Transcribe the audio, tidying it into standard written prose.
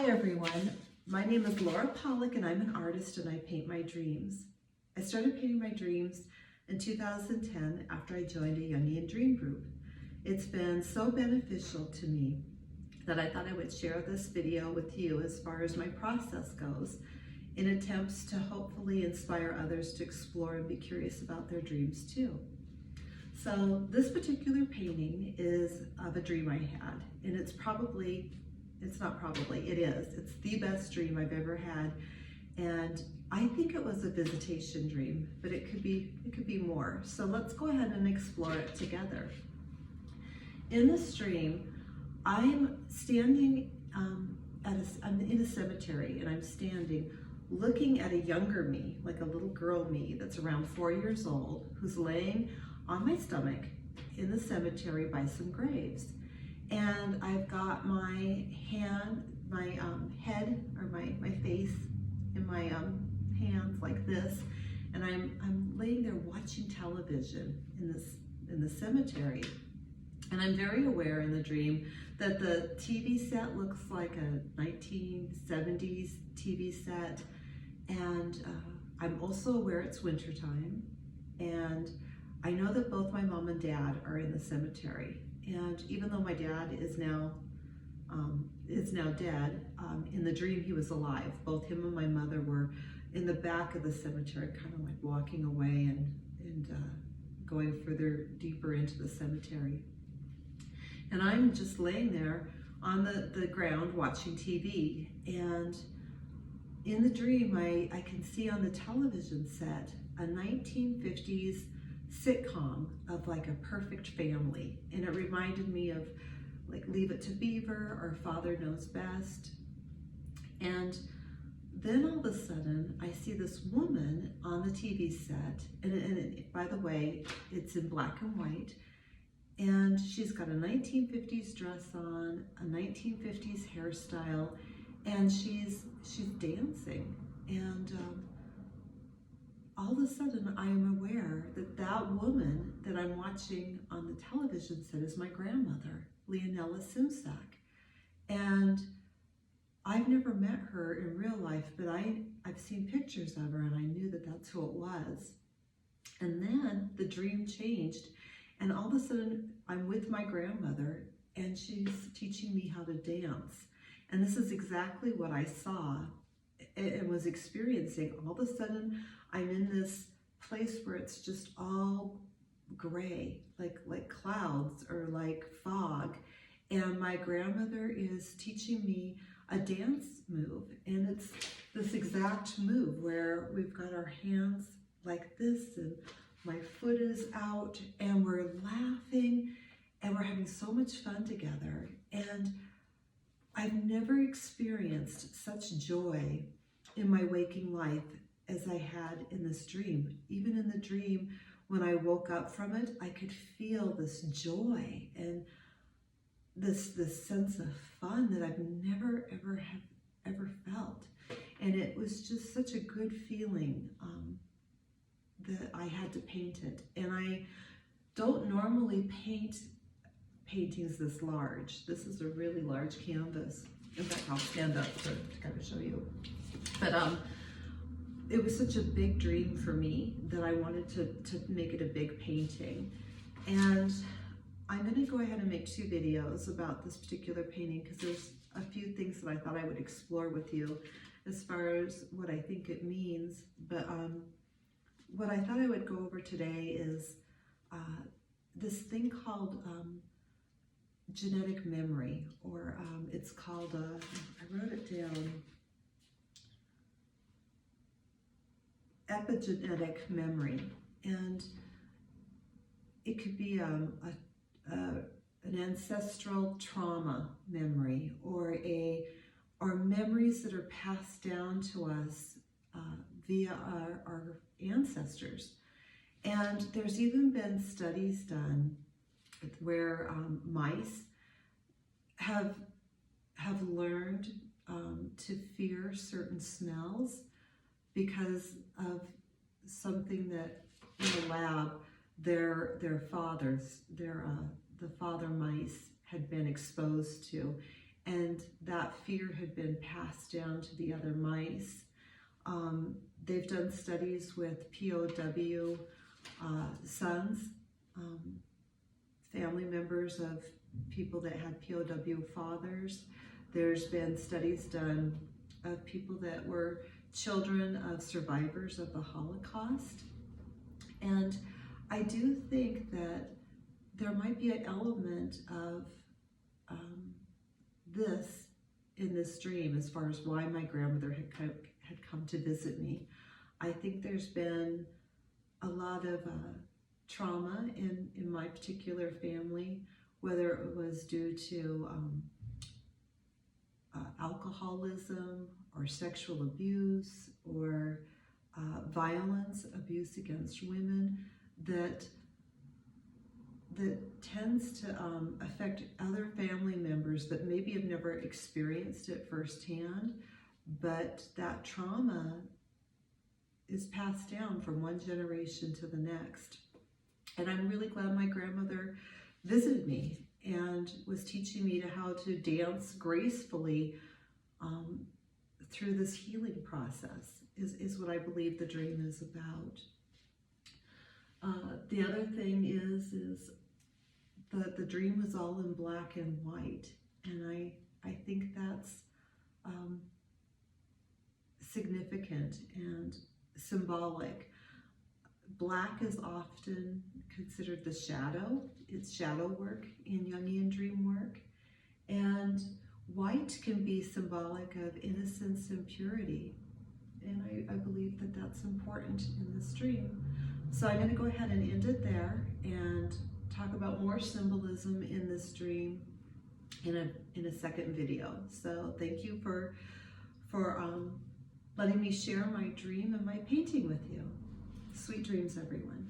Hi everyone, my name is Laura Pawlik and I'm an artist and I paint my dreams. I started painting my dreams in 2010 after I joined a Jungian dream group. It's been so beneficial to me that I thought I would share this video with you as far as my process goes in attempts to hopefully inspire others to explore and be curious about their dreams too. So this particular painting is of a dream I had, and it's the best dream I've ever had, and I think it was a visitation dream, but it could be more. So let's go ahead and explore it together. In this dream, I'm standing I'm in a cemetery, and I'm standing looking at a younger me, like a little girl me that's around 4 years old, who's laying on my stomach in the cemetery by some graves. And I've got my head or my face in my hands like this, and I'm laying there watching television in the cemetery. And I'm very aware in the dream that the TV set looks like a 1970s TV set, and I'm also aware it's wintertime, and I know that both my mom and dad are in the cemetery. And even though my dad is now dead, in the dream he was alive. Both him and my mother were in the back of the cemetery, kind of like walking away and going further deeper into the cemetery. And I'm just laying there on the ground watching TV. And in the dream, I can see on the television set a 1950s sitcom of like a perfect family, and it reminded me of like Leave It to Beaver or Father Knows Best. And then all of a sudden I see this woman on the TV set, and by the way, it's in black and white, and she's got a 1950s dress on, a 1950s hairstyle, and she's dancing. And all of a sudden, I am aware that that woman that I'm watching on the television set is my grandmother, Leonella Simsack. And I've never met her in real life, but I've seen pictures of her, and I knew that that's who it was. And then the dream changed, and all of a sudden, I'm with my grandmother, and she's teaching me how to dance. And this is exactly what I saw and was experiencing. All of a sudden, I'm in this place where it's just all gray, like clouds or like fog. And my grandmother is teaching me a dance move. And it's this exact move where we've got our hands like this, and my foot is out, and we're laughing, and we're having so much fun together. And I've never experienced such joy in my waking life as I had in this dream. Even in the dream, when I woke up from it, I could feel this joy and this sense of fun that I've never ever felt. And it was just such a good feeling that I had to paint it. And I don't normally paint paintings this large. This is a really large canvas. In fact, I'll stand up to kind of show you. But it was such a big dream for me that I wanted to make it a big painting. And I'm going to go ahead and make 2 videos about this particular painting, because there's a few things that I thought I would explore with you as far as what I think it means. But what I thought I would go over today is this thing called genetic memory, or it's called, I wrote it down, epigenetic memory. And it could be an ancestral trauma memory, or memories that are passed down to us via our ancestors. And there's even been studies done where mice have learned to fear certain smells because of something that in the lab their fathers, the father mice had been exposed to. and that fear had been passed down to the other mice. They've done studies with POW sons, family members of people that had POW fathers. There's been studies done of people that were children of survivors of the Holocaust. And I do think that there might be an element of this in this dream as far as why my grandmother had come to visit me. I think there's been a lot of trauma in my particular family, whether it was due to alcoholism or sexual abuse or violence, abuse against women, that tends to affect other family members that maybe have never experienced it firsthand, but that trauma is passed down from one generation to the next. And I'm really glad my grandmother visited me and was teaching me how to dance gracefully through this healing process, is what I believe the dream is about. The other thing is that the dream was all in black and white, and I think that's significant and symbolic. Black is often considered the shadow. It's shadow work in Jungian dream work. And white can be symbolic of innocence and purity. And I believe that that's important in this dream. So I'm going to go ahead and end it there and talk about more symbolism in this dream in a second video. So thank you for letting me share my dream and my painting with you. Sweet dreams, everyone.